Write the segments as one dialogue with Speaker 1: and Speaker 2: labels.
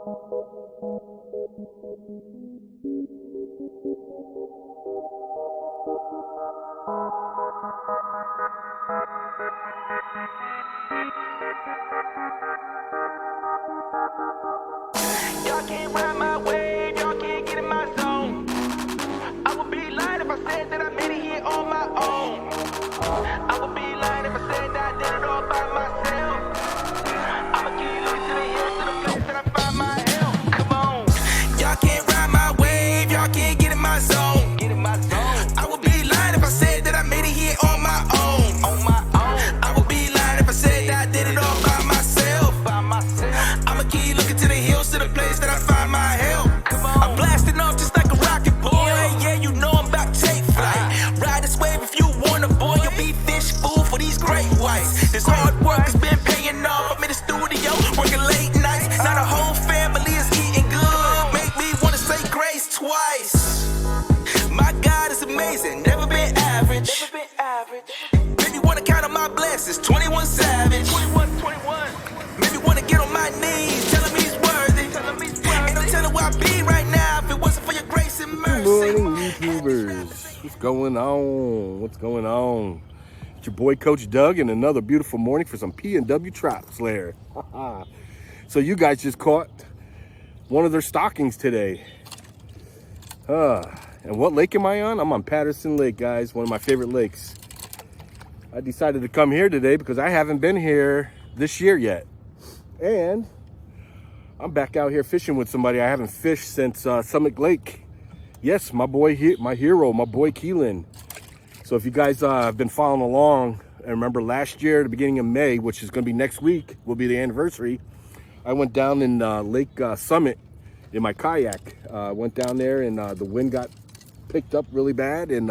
Speaker 1: Y'all can't ride my wave, y'all can't get in my zone. I would be lying if I said that I made it here on my own. I would be lying if I said that I did it all by myself. I'ma keep looking to the hills, to the place that I find my help. Come on. Y'all can't ride my wave, y'all can't get in my zone. Get in my zone. I would be lying if I said that I made it here on my own. On my own. I would be lying if I said that I did it all by myself. By myself. I'ma keep looking to the hills, to the place that I find my help. Come on. I'm blasting off just like a rocket boy. Yeah, you know I'm about to take flight. Ride this wave if you want a boy. You'll be fish food for these great whites. This hard work has been paying off. I'm in the studio working late nights. Now the whole family is eating good. Make me wanna say grace twice. My God is amazing, never been average. Never been average. Maybe wanna count on my blessings, 21 Savage. 21. Maybe wanna get on my knees, tell him he's worthy. Ain't no telling where I'd be right now if it wasn't for your grace and mercy.
Speaker 2: Good morning, YouTubers. What's going on? What's going on? It's your boy, Coach Doug, and another beautiful morning for some P&W Trout Slayer. So you guys just caught one of their stockings today. And what lake am I on? I'm on Patterson Lake, guys, one of my favorite lakes. I decided to come here today because I haven't been here this year yet. And I'm back out here fishing with somebody I haven't fished since Summit Lake. Yes, my boy, my hero, my boy Keelan. So if you guys have been following along, and remember last year, the beginning of May, which is going to be next week, will be the anniversary, I went down in Lake Summit in my kayak. Went down there and the wind got picked up really bad, and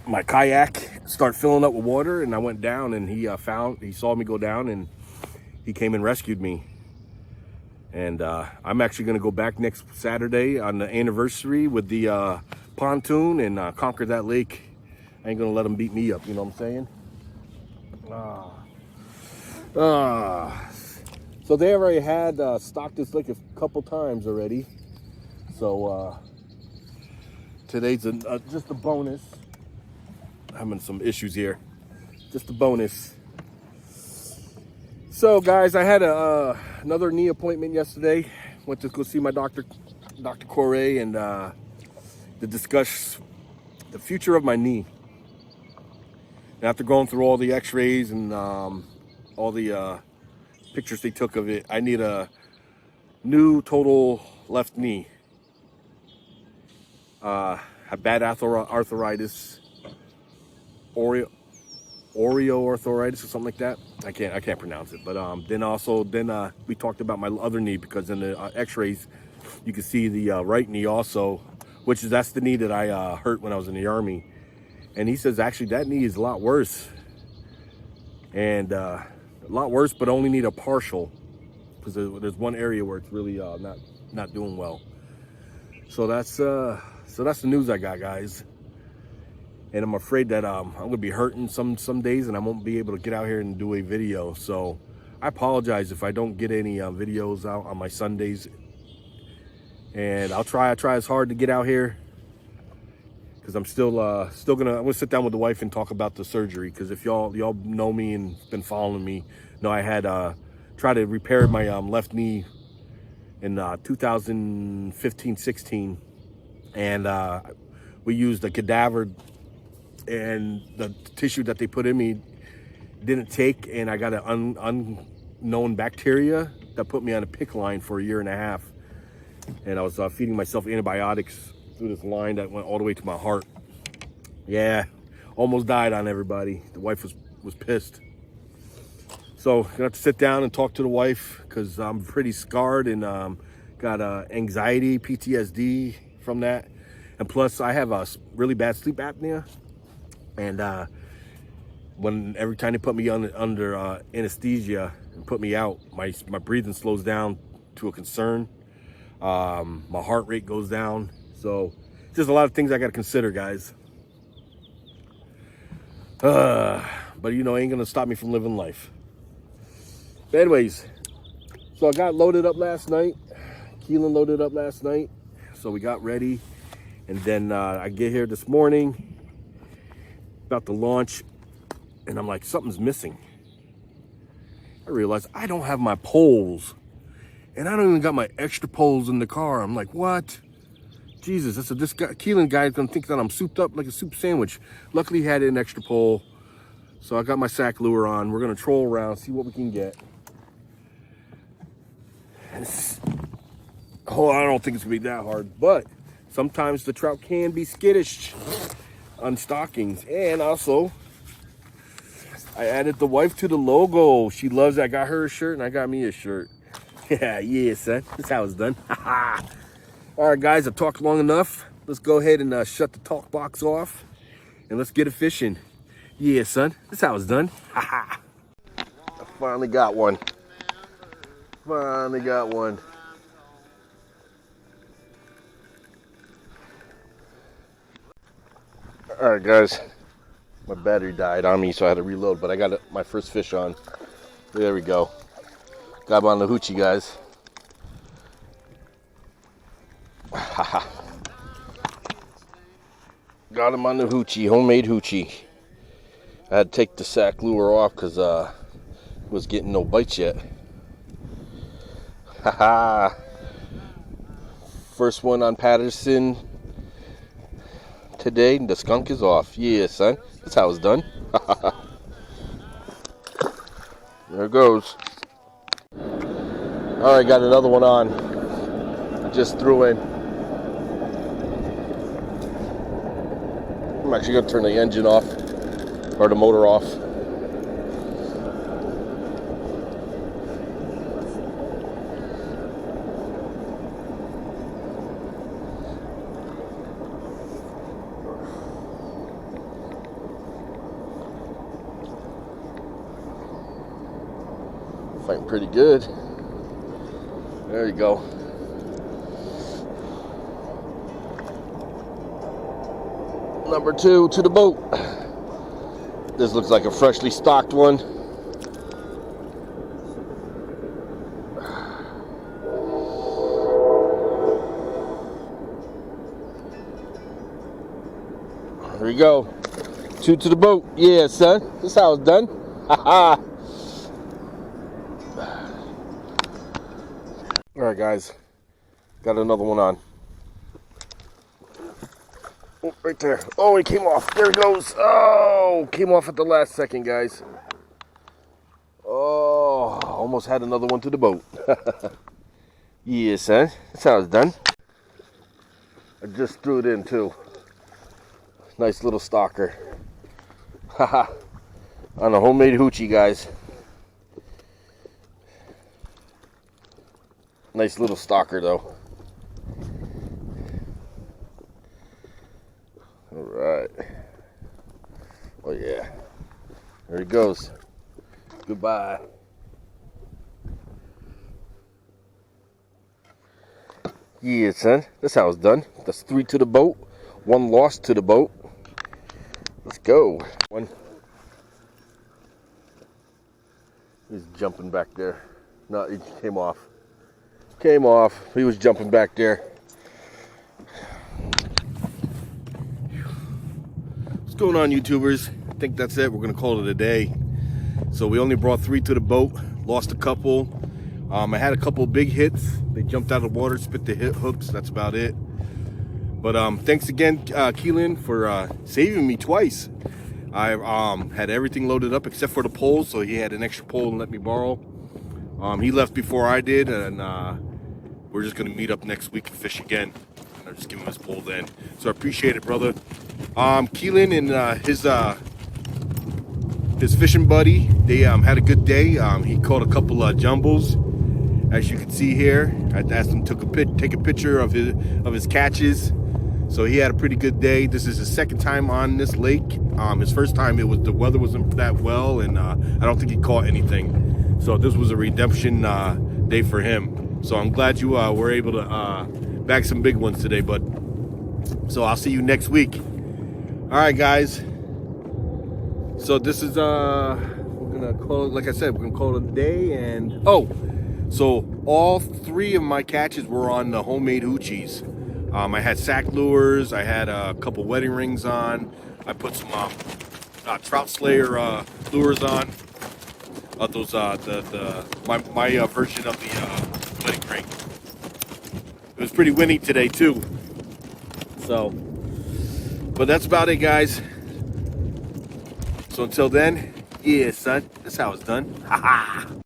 Speaker 2: my kayak started filling up with water, and I went down, and he saw me go down, and he came and rescued me. And I'm actually going to go back next Saturday on the anniversary with the pontoon and conquer that lake. I ain't going to let him beat me up, you know what I'm saying? So they already had stocked this lake a couple times already. So today's just a bonus. Having some issues here. Just a bonus. So guys, I had another knee appointment yesterday. Went to go see my doctor, Dr. Corey, and to discuss the future of my knee. And after going through all the x-rays and all the pictures they took of it, I need a new total left knee. I have bad arthritis, osteoarthritis or something like that. I can't pronounce it. But then we talked about my other knee, because in the x-rays you can see the right knee also, that's the knee that I hurt when I was in the Army. And he says actually that knee is a lot worse, and a lot worse, but only need a partial, because there's one area where it's really not doing well. So that's the news I got, guys. And I'm afraid that I'm gonna be hurting some days, and I won't be able to get out here and do a video. So I apologize if I don't get any videos out on my Sundays. And I'll try as hard to get out here, because I'm still gonna sit down with the wife and talk about the surgery. Because if y'all know me and been following me, know I had tried to repair my left knee in 2015-16, and we used a cadaver, and the tissue that they put in me didn't take, and I got an unknown bacteria that put me on a PICC line for 1.5 years. And I was feeding myself antibiotics through this line that went all the way to my heart. Yeah, almost died on everybody. The wife was pissed. So gonna have to sit down and talk to the wife, because I'm pretty scarred and got anxiety, PTSD from that. And plus I have a really bad sleep apnea. And every time they put me under anesthesia and put me out, my breathing slows down to a concern. My heart rate goes down. So just a lot of things I got to consider, guys. But ain't gonna stop me from living life. But anyways, So I got loaded up last night. Keelan loaded up last night. So we got ready. And then I get here this morning, about to launch, and I'm like, something's missing. I realized I don't have my poles. And I don't even got my extra poles in the car. I'm like, what? Jesus, this guy, Keelan guy is gonna think that I'm souped up like a soup sandwich. Luckily he had an extra pole. So I got my Sak Lure on. We're gonna troll around, see what we can get. Oh, I don't think it's gonna be that hard, but sometimes the trout can be skittish on stockings. And also, I added the wife to the logo. She loves it. I got her a shirt and I got me a shirt. Yeah, son. That's how it's done. All right, guys, I've talked long enough. Let's go ahead and shut the talk box off and let's get it fishing. Yeah, son. That's how it's done. I finally got one. Finally got one. All right, guys. My battery died on me, so I had to reload, but I got my first fish on. There we go. Got him on the Hoochie, guys. Got him on the Hoochie, homemade Hoochie. I had to take the Sak Lure off because it was getting no bites yet. Haha. First one on Patterson today. The skunk is off. Yeah, son. That's how it's done. There it goes. All right, got another one on. Just threw in. I'm actually gonna turn the engine off, or the motor off. Fighting pretty good. There you go. Number 2 to the boat. This looks like a freshly stocked one. There we go. 2 to the boat. Yeah, son. This is how it's done. Haha. All right, guys. Got another one on. Oh, right there. Oh, he came off. There he goes. Oh, came off at the last second, guys. Oh, almost had another one to the boat. Yes, huh? That's how it's done. I just threw it in, too. Nice little stalker. Haha. On a homemade Hoochie, guys. Nice little stalker, though. All right. Oh, yeah. There he goes. Goodbye. Yeah, son. That's how it's done. That's 3 to the boat. 1 lost to the boat. Let's go. One. He's jumping back there. No, he came off. Came off. He was jumping back there. What's going on, YouTubers? I think that's it. We're gonna call it a day. So we only brought 3 to the boat. Lost a couple. I had a couple big hits. They jumped out of the water, spit the hooks. That's about it. But thanks again, Keelan, for saving me twice. I had everything loaded up except for the poles, so he had an extra pole and let me borrow. He left before I did, and we're just gonna meet up next week and fish again. I'll just give him his pole then. So I appreciate it, brother. Keelan and his fishing buddy, they had a good day. He caught a couple jumbos, as you can see here. I asked him to take a picture of his catches. So he had a pretty good day. This is his second time on this lake. His first time, the weather wasn't that well, and I don't think he caught anything. So this was a redemption day for him. So I'm glad you were able to bag some big ones today, bud. So I'll see you next week. All right, guys. So this is we're gonna call it, like I said, we're gonna call it a day. And So all 3 of my catches were on the homemade Hoochies. I had Sak Lures. I had a couple wedding rings on. I put some Trout Slayer lures on. Those my version of the wedding ring. It was pretty windy today too. So, but that's about it, guys. So until then, yeah, son, that's how it's done. Ha ha.